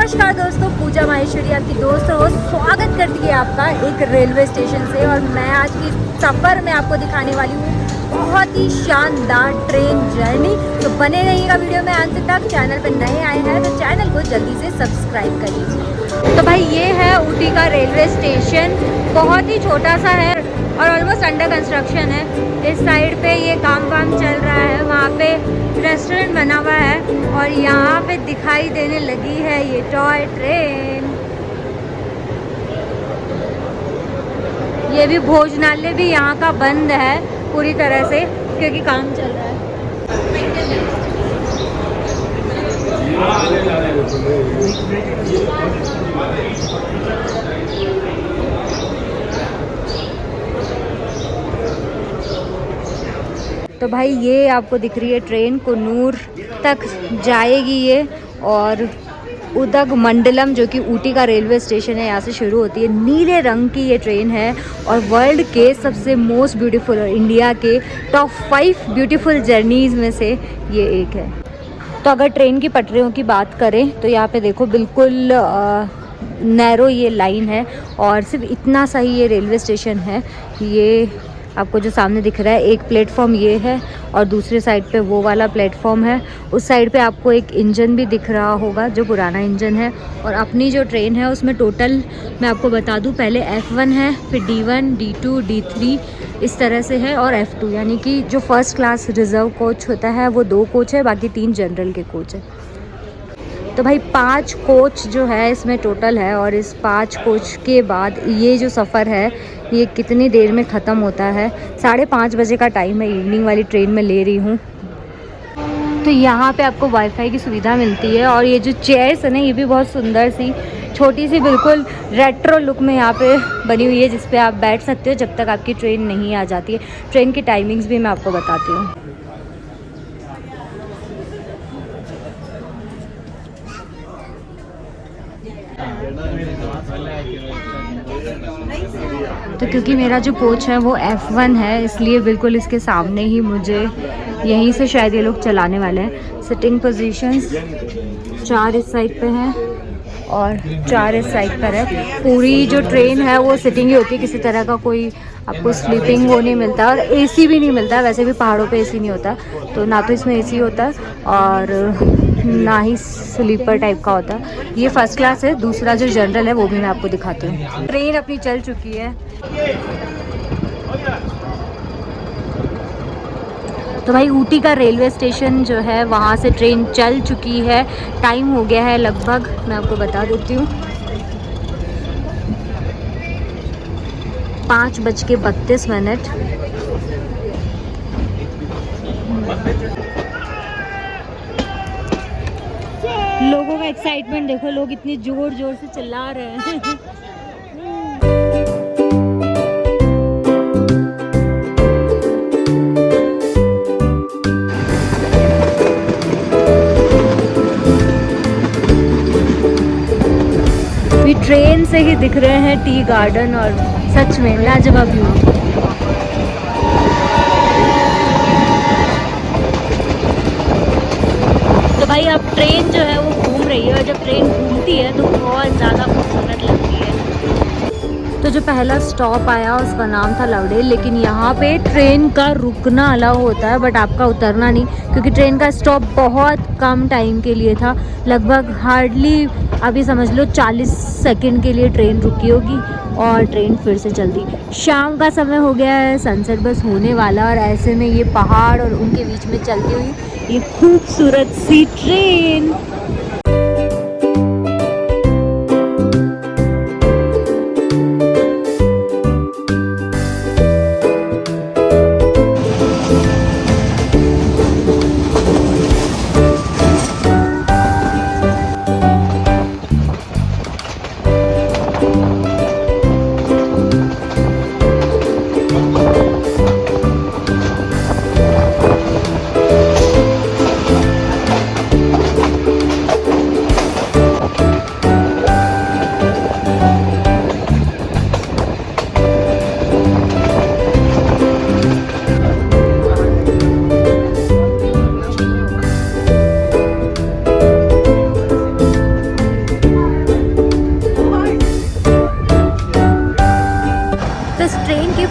नमस्कार दोस्तों, पूजा माहेश्वरी आपकी दोस्त हो स्वागत करती है आपका एक रेलवे स्टेशन से। और मैं आज की सफ़र में आपको दिखाने वाली हूँ बहुत ही शानदार ट्रेन जर्नी। तो बने रहिएगा वीडियो में अंत तक। चैनल पर नए आए हैं तो चैनल को जल्दी से सब्सक्राइब कर लीजिए। तो भाई ये है ऊटी का रेलवे स्टेशन, बहुत ही छोटा सा है और ऑलमोस्ट अंडर कंस्ट्रक्शन है। इस साइड पे ये काम वाम चल रहा है, वहाँ पे रेस्टोरेंट बना हुआ है और यहाँ पे दिखाई देने लगी है ये टॉय ट्रेन। ये भी भोजनालय भी यहाँ का बंद है पूरी तरह से क्योंकि काम चल रहा है। तो भाई ये आपको दिख रही है ट्रेन कुन्नूर तक जाएगी ये, और उदगमंडलम जो कि ऊटी का रेलवे स्टेशन है यहाँ से शुरू होती है। नीले रंग की ये ट्रेन है और वर्ल्ड के सबसे मोस्ट ब्यूटीफुल और इंडिया के टॉप 5 ब्यूटीफुल जर्नीज़ में से ये एक है। तो अगर ट्रेन की पटरियों की बात करें तो यहाँ पे देखो बिल्कुल नैरो ये लाइन है और सिर्फ इतना सा ही ये रेलवे स्टेशन है। ये आपको जो सामने दिख रहा है एक प्लेटफॉर्म ये है और दूसरे साइड पे वो वाला प्लेटफॉर्म है। उस साइड पे आपको एक इंजन भी दिख रहा होगा जो पुराना इंजन है। और अपनी जो ट्रेन है उसमें टोटल मैं आपको बता दूं, पहले F1 है, फिर D1, D2, D3 इस तरह से है, और F2 यानी कि जो फर्स्ट क्लास रिजर्व कोच होता है वो 2 कोच है, बाकी 3 जनरल के कोच है। तो भाई 5 कोच जो है इसमें टोटल है और इस 5 कोच के बाद ये जो सफ़र है ये कितनी देर में ख़त्म होता है। 5:30 बजे का टाइम है, इवनिंग वाली ट्रेन में ले रही हूँ। तो यहाँ पे आपको वाईफाई की सुविधा मिलती है और ये जो चेयर्स है ना ये भी बहुत सुंदर सी छोटी सी बिल्कुल रेट्रो लुक में यहाँ पे बनी हुई है जिस पे आप बैठ सकते हो जब तक आपकी ट्रेन नहीं आ जाती है। ट्रेन की टाइमिंग्स भी मैं आपको बताती हूँ। तो क्योंकि मेरा जो कोच है वो F1 है इसलिए बिल्कुल इसके सामने ही मुझे यहीं से शायद ये लोग चलाने वाले हैं। सिटिंग पोजीशंस 4 इस साइड पे हैं और 4 इस साइड पर है। पूरी जो ट्रेन है वो सिटिंग ही होती है, किसी तरह का कोई आपको स्लीपिंग वो नहीं मिलता और AC भी नहीं मिलता। वैसे भी पहाड़ों पे AC नहीं होता, तो ना तो इसमें AC होता है और ना ही स्लीपर टाइप का होता है। ये फर्स्ट क्लास है। दूसरा जो जनरल है वो भी मैं आपको दिखाती हूँ। ट्रेन अपनी चल चुकी है। तो भाई ऊटी का रेलवे स्टेशन जो है वहाँ से ट्रेन चल चुकी है। टाइम हो गया है लगभग, मैं आपको बता देती हूँ, 5:32। लोगों का एक्साइटमेंट देखो, लोग इतनी जोर जोर से चिल्ला रहे हैं। ट्रेन से ही दिख रहे हैं टी गार्डन और सच में लाजवाब व्यू। तो भाई अब ट्रेन जो है वो घूम रही है और जब ट्रेन घूमती है तो बहुत ज़्यादा खूबसूरत लगती है। तो जो पहला स्टॉप आया उसका नाम था लवडेल, लेकिन यहाँ पे ट्रेन का रुकना अलाउ होता है बट आपका उतरना नहीं, क्योंकि ट्रेन का स्टॉप बहुत कम टाइम के लिए था। लगभग हार्डली अभी समझ लो 40 सेकंड के लिए ट्रेन रुकी होगी और ट्रेन फिर से चलती। शाम का समय हो गया है, सनसेट बस होने वाला, और ऐसे में ये पहाड़ और उनके बीच में चलती हुई ये खूबसूरत सी ट्रेन।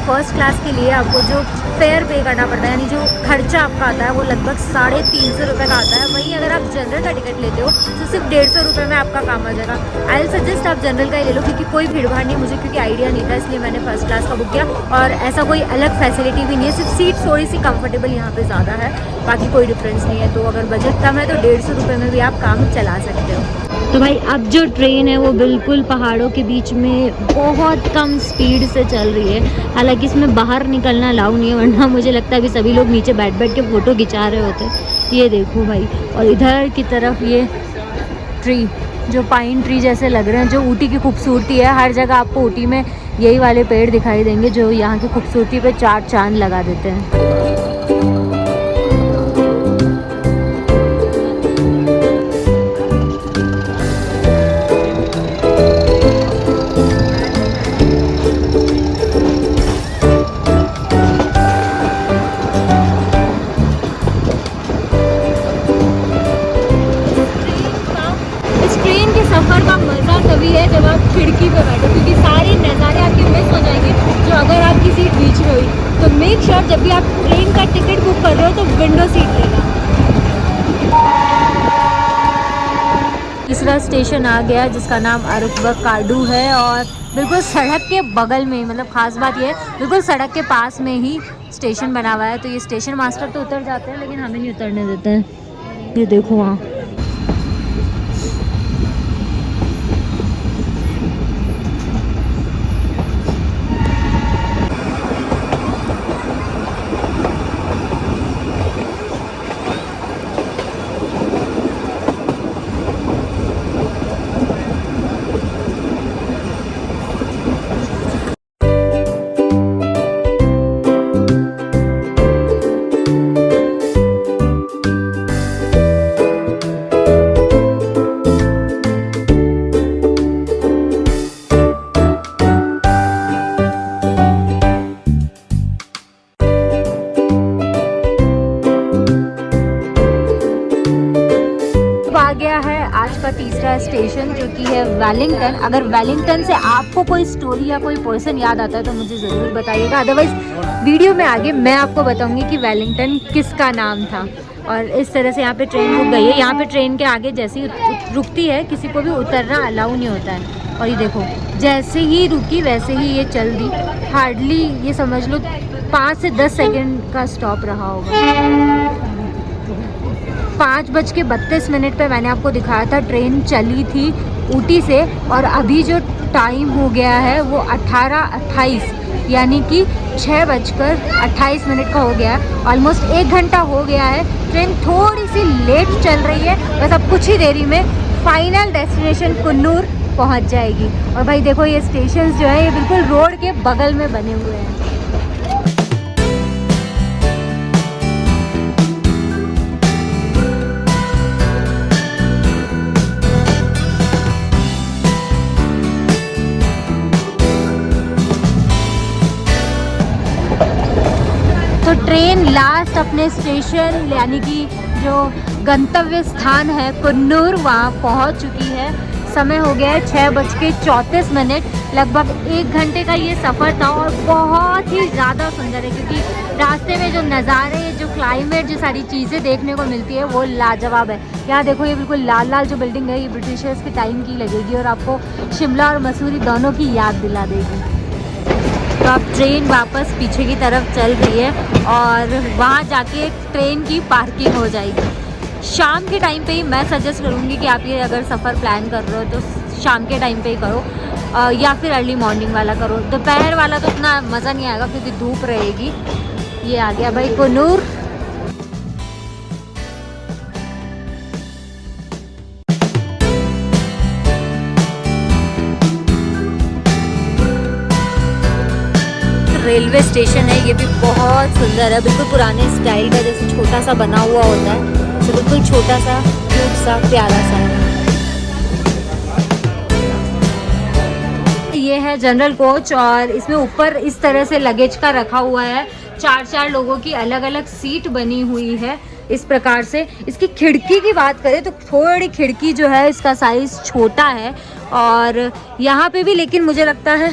फर्स्ट क्लास के लिए आपको जो फेयर पे करना पड़ता है, यानी जो खर्चा आपका आता है वो लगभग 350 रुपये का आता है। वहीं अगर आप जनरल का टिकट लेते हो तो सिर्फ 150 रुपये में आपका काम आ जाएगा। आई विल सजेस्ट आप जनरल का ही ले लो, क्योंकि कोई भीड़ भाड़ नहीं है, मुझे क्योंकि आइडिया नहीं था इसलिए मैंने फर्स्ट क्लास का बुक किया। और ऐसा कोई अलग फैसिलिटी भी नहीं है, सिर्फ सीट थोड़ी सी कंफर्टेबल यहाँ पे ज़्यादा है, बाकी कोई डिफरेंस नहीं है। तो अगर बजट कम है तो 150 रुपये में भी आप काम चला सकते हो। तो भाई अब जो ट्रेन है वो बिल्कुल पहाड़ों के बीच में बहुत कम स्पीड से चल रही है। हालांकि इसमें बाहर निकलना अलाउ नहीं है, वरना मुझे लगता है कि सभी लोग नीचे बैठ बैठ के फ़ोटो खिंचा रहे होते। ये देखो भाई, और इधर की तरफ ये ट्री जो पाइन ट्री जैसे लग रहे हैं, जो ऊटी की खूबसूरती है। हर जगह आपको ऊटी में यही वाले पेड़ दिखाई देंगे जो यहाँ की खूबसूरती पे 4 चांद लगा देते हैं। सफ़र का मज़ा तभी है जब आप खिड़की पे बैठो, क्योंकि सारे नज़ारे आपके मिस हो जाएंगे जो अगर आपकी सीट बीच में हुई। तो मेक श्योर जब भी आप ट्रेन का टिकट बुक कर रहे हो तो विंडो सीट लेना। तीसरा स्टेशन आ गया जिसका नाम अरबकाडू है, और बिल्कुल सड़क के बगल में, मतलब ख़ास बात यह है बिल्कुल सड़क के पास में ही स्टेशन बना हुआ है। तो ये स्टेशन मास्टर तो उतर जाते हैं लेकिन हमें नहीं उतरने देते हैं। ये देखो वहाँ तीसरा स्टेशन जो कि है वेलिंगटन। अगर वेलिंगटन से आपको कोई स्टोरी या कोई पर्सन याद आता है तो मुझे ज़रूर बताइएगा, अदरवाइज़ वीडियो में आगे मैं आपको बताऊंगी कि वेलिंगटन किसका नाम था। और इस तरह से यहाँ पे ट्रेन रुक गई है। यहाँ पे ट्रेन के आगे जैसे ही रुकती है किसी को भी उतरना अलाउ नहीं होता है। और ये देखो जैसे ही रुकी वैसे ही ये चल दी। हार्डली ये समझ लो 5 से 10 सेकेंड का स्टॉप रहा होगा। 5:32 पे मैंने आपको दिखाया था ट्रेन चली थी ऊटी से, और अभी जो टाइम हो गया है वो 18:28, यानी कि 6:28 का हो गया है। ऑलमोस्ट 1 घंटा हो गया है। ट्रेन थोड़ी सी लेट चल रही है, बस अब कुछ ही देरी में फाइनल डेस्टिनेशन कुन्नूर पहुंच जाएगी। और भाई देखो ये स्टेशन जो है ये बिल्कुल रोड के बगल में बने हुए हैं। तो ट्रेन लास्ट अपने स्टेशन यानी कि जो गंतव्य स्थान है कुन्नूर, वहाँ पहुँच चुकी है। समय हो गया है 6:34। लगभग 1 घंटे का ये सफ़र था और बहुत ही ज़्यादा सुंदर है, क्योंकि रास्ते में जो नज़ारे, जो क्लाइमेट, जो सारी चीज़ें देखने को मिलती है वो लाजवाब है। यहाँ देखो ये बिल्कुल लाल लाल जो बिल्डिंग है ये ब्रिटिशर्स के टाइम की लगेगी और आपको शिमला और मसूरी दोनों की याद दिला देगी। तो अब ट्रेन वापस पीछे की तरफ चल रही है और वहाँ जाके ट्रेन की पार्किंग हो जाएगी। शाम के टाइम पे ही मैं सजेस्ट करूँगी कि आप ये अगर सफ़र प्लान कर रहे हो तो शाम के टाइम पे ही करो, या फिर अर्ली मॉर्निंग वाला करो। दोपहर वाला तो उतना मज़ा नहीं आएगा क्योंकि धूप रहेगी। ये आ गया भाई कुन्नूर। रेलवे स्टेशन है, ये भी बहुत सुंदर है, बिल्कुल पुराने स्टाइल का, जैसे छोटा सा बना हुआ होता है, तो बिल्कुल छोटा सा क्यूट सा प्यारा सा है। ये है जनरल कोच और इसमें ऊपर इस तरह से लगेज का रखा हुआ है। 4-4 लोगों की अलग अलग सीट बनी हुई है इस प्रकार से। इसकी खिड़की की बात करें तो थोड़ी खिड़की जो है इसका साइज़ छोटा है और यहाँ पे भी, लेकिन मुझे लगता है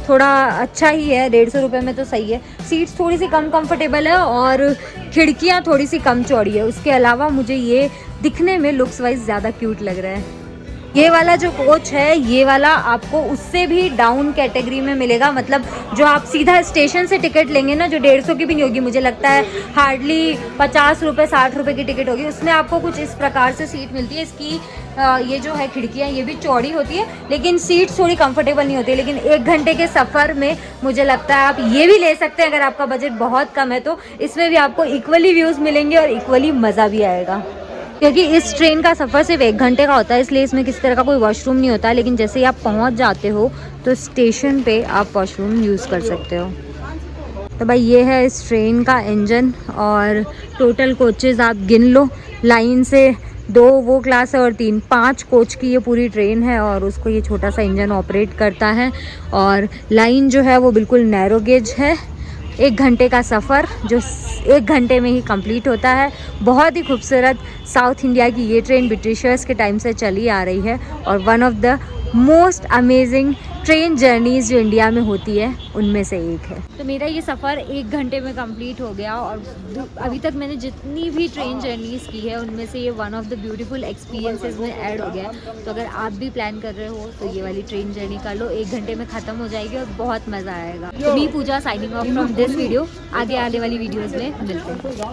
थोड़ा अच्छा ही है, 150 रुपये में तो सही है। सीट्स थोड़ी सी कम कंफर्टेबल है और खिड़कियाँ थोड़ी सी कम चौड़ी है। उसके अलावा मुझे ये दिखने में लुक्स वाइज ज़्यादा क्यूट लग रहा है। ये वाला जो कोच है, ये वाला आपको उससे भी डाउन कैटेगरी में मिलेगा, मतलब जो आप सीधा स्टेशन से टिकट लेंगे ना, जो 150 की भी नहीं होगी, मुझे लगता है हार्डली 50 रुपये 60 रुपये की टिकट होगी, उसमें आपको कुछ इस प्रकार से सीट मिलती है। इसकी ये जो है खिड़कियाँ ये भी चौड़ी होती है, लेकिन सीट थोड़ी कंफर्टेबल नहीं होती है। लेकिन 1 घंटे के सफ़र में मुझे लगता है आप ये भी ले सकते हैं, अगर आपका बजट बहुत कम है तो इसमें भी आपको इक्वली व्यूज़ मिलेंगे और इक्वली मज़ा भी आएगा। क्योंकि इस ट्रेन का सफ़र सिर्फ 1 घंटे का होता है, इसलिए इसमें किसी तरह का कोई वॉशरूम नहीं होता है। लेकिन जैसे ही आप पहुंच जाते हो तो स्टेशन पे आप वॉशरूम यूज़ कर सकते हो। तो भाई ये है इस ट्रेन का इंजन, और टोटल कोचेज़ आप गिन लो लाइन से, 2 वो क्लास है और 5 कोच की ये पूरी ट्रेन है, और उसको ये छोटा सा इंजन ऑपरेट करता है। और लाइन जो है वो बिल्कुल नैरो गेज है। 1 घंटे का सफ़र जो 1 घंटे में ही कंप्लीट होता है। बहुत ही खूबसूरत साउथ इंडिया की ये ट्रेन ब्रिटिशर्स के टाइम से चली आ रही है, और one of the most amazing train journeys जो इंडिया में होती है उनमें से एक है। तो मेरा ये सफ़र 1 घंटे में कंप्लीट हो गया, और अभी तक मैंने जितनी भी ट्रेन जर्नीज़ की है उनमें से ये one of the beautiful experiences में ऐड हो गया है। तो अगर आप भी प्लान कर रहे हो तो ये वाली ट्रेन जर्नी कर लो, 1 घंटे में ख़त्म हो जाएगी और बहुत मज़ा आएगा। तो me Pooja signing off from this video. आगे आने वाली वीडियोज़ में मिलते हैं।